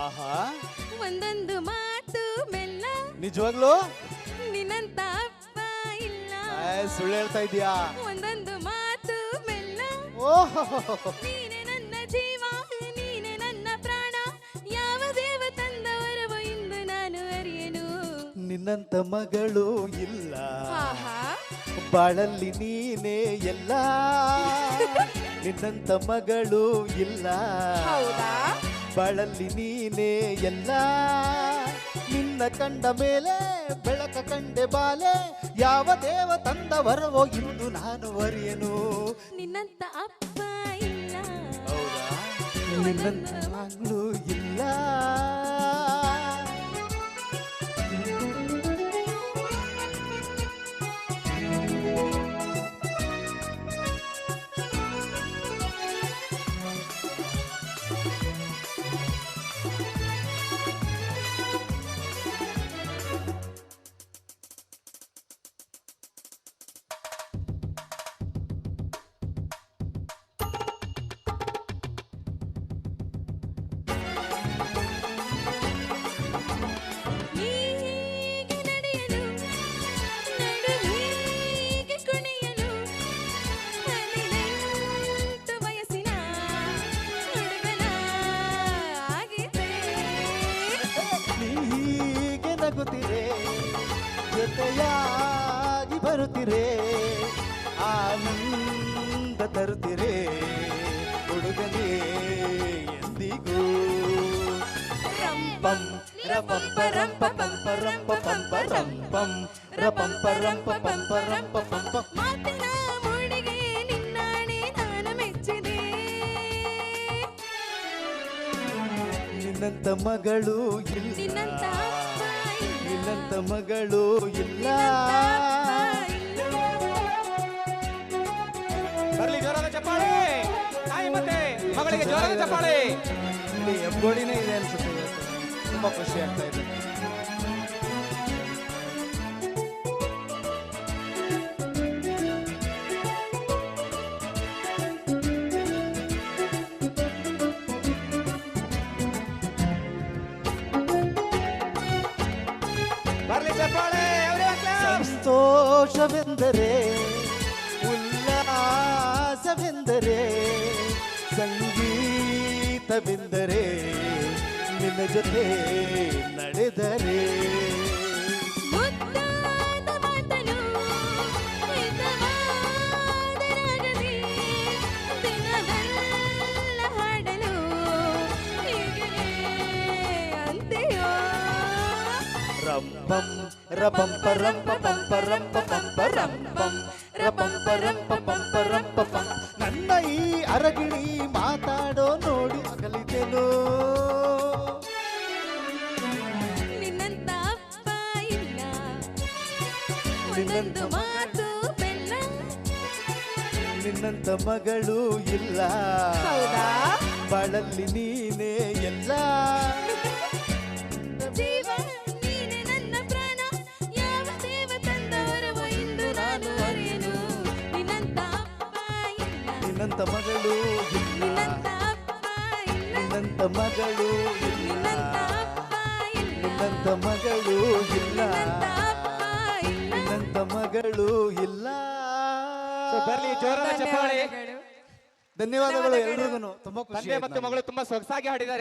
ಆಹಾ, ಒಂದೊಂದು ಮಾತು ಮೆಲ್ಲ ನಿಜವಾಗ್ಲು ನಿನ್ನಂತ ಅಪ್ಪ ಇಲ್ಲ. ಸುಳ್ಳು ಹೇಳ್ತಾ ಇದೀಯಾ? ಒಂದೊಂದು ಮಾತು ಮೆಲ್ಲ ಓಹೋ, ನೀನೆ ನನ್ನ ಜೀವ, ನೀನೆ ನನ್ನ ಪ್ರಾಣ, ಯಾವ ದೇವ ತಂದವರವೋ ಇಂದು ನಾನು ಅರಿಯೆನು. ನಿನ್ನಂತ ಮಗಳು ಇಲ್ಲ, ಆಹಾ, ಬಾಳಲ್ಲಿ ನೀನೇ ಎಲ್ಲ. ನಿನ್ನಂತ ಮಗಳು ಇಲ್ಲ, ಹೌದಾ? ಬಾಳಲ್ಲಿ ನೀನೇ ಎಲ್ಲ. ನಿನ್ನ ಕಂಡ ಮೇಲೆ ಬೆಳಕ ಕಂಡೆ ಬಾಲೆ, ಯಾವ ದೇವ ತಂದ ವರವೋ ಇಂದು ನಾನು ಅರಿಯೆನು. ನಿನ್ನಂತ ಅಪ್ಪ ಇಲ್ಲ, ಹೌದಾ? ನಿನ್ನಂತ ಮಗಳು ಇಲ್ಲ. ಹೀಗೆ ನಡೆಯಲು, ನಡುವೀಗೆ ಕುಣಿಯಲು, 18 ವಯಸ್ಸಿನ ಹುಡುಗನಾಗಿದ್ದೆ. ಹೀಗೆ ನಗುತ್ತಿರೆ, ಜೊತೆಯಾಗಿ ಬರುತ್ತಿರೆ, ಆನಂದ ತರುತ್ತಿರೆ ಹುಡುಗನೇ ಎಂದಿಗೂ. ರಂಪಂ ರಪಂಪ ರಂಪ ಪಂಪ ರಂಪ ಪಂಪ ರಂಪಂ ರಪಂಪ ರಂಪ ಪಂಪ ರಂಪ ಪಂಪ. ಮಾತಿನ ಮೂಡಿಗೆ ನಿನ್ನಾಣೆ ನಾನು ಮೆಚ್ಚಿದೆ. ನಿನ್ನಂತ ಮಗಳು ಇಲ್ಲ, ನಿನ್ನಂತ ಅಪ್ಪ ಇಲ್ಲ, ನಿನ್ನಂತ ಮಗಳು ಇಲ್ಲ. ಬರ್ಲಿ ಜೋರಾದ ಚಪ್ಪಾಳೆ. ತಾಯಿ ಮತ್ತೆ ಮಗಳಿಗೆ ಜೋರಾದ ಚಪ್ಪಾಳೆ. ಇಲ್ಲಿ ಹೆಬ್ಬಗೋಡಿನೇ ಇದೆ ಅನ್ಸುತ್ತೆ ಇವತ್ತು. ತುಂಬಾ ಖುಷಿ ಆಗ್ತಾ ಇದೆ. ಬರ್ಲಿ ಚಪ್ಪಾಳೆ. ಸಂತೋಷವೆಂದರೆ, ಉಲ್ಲಾಸವೆಂದರೆ, ಸಂಗೀತವೆಂದರೆ, ನಿನ್ನ ಜೊತೆ ನಡೆದರೆ. ಮುದ್ದಾದ ಮಾತನು ಹಿತವಾದ ರಾಗದಿ ದಿನವೆಲ್ಲ ಹಾಡಲು ಹೀಗೆ ಅಂತೆಯೋ. ರಂಪಂ ರಪಂಪ ರಂಪ ಪಂಪ ರಂಪ ಪಂಪ ರಂಪಂ ರಪಂಪ ರಂಪ ಪಂಪ ರಂಪ ಪಂ. ನನ್ನ ಈ ಅರಗಿಣಿ ಮಾತಾಡೋ ನೋಡಿ ಅಗಲಿದೆನು. ನಿನ್ನಂತ ಅಪ್ಪ ಇಲ್ಲ, ಒಂದೊಂದು ಮಾತು ಬೆಲ್ಲ. ನಿನ್ನಂತ ಮಗಳು ಇಲ್ಲ, ಹೌದಾ? ಬಾಳಲ್ಲಿ ನೀನೇ ಎಲ್ಲ. ಜೀವ ನೀನೆ ನನ್ನ ಪ್ರಾಣ, ಯಾವ ದೇವ ತಂದವರವೋ ಇಂದು ನಾನು ಅರಿಯೆನು. ನಿನ್ನಂತ ಅಪ್ಪ ಇಲ್ಲ, ನಿನ್ನಂತ ಮಗಳು ಇಲ್ಲ, ನಿನ್ನಂತ ಅಪ್ಪ ಇಲ್ಲ, ನಿನ್ನಂತ ಮಗಳು ಇಲ್ಲ, ನಿನ್ನಂತ ಅಪ್ಪ ಇಲ್ಲ, ನಿನ್ನಂತ ಮಗಳು ಇಲ್ಲ, ನಿನ್ನಂತ ಅಪ್ಪ ಇಲ್ಲ. ನಿನ್ನಂತ ಮಗಳು ಇಲ್ಲ. ಬರ್ಲಿ ಜೋರಾದ ಚಪ್ಪಾಳೆ. ಧನ್ಯವಾದಗಳು ಎಲ್ರಿಗೂ. ತುಂಬಾ ಖುಷಿ ತಂದೆ ಆಯ್ತು ಮತ್ತು ನಮ್ಗೆ. ಮಗಳು ತುಂಬಾ ಸೊಗಸಾಗಿ ಹಾಡಿದ್ದಾರೆ.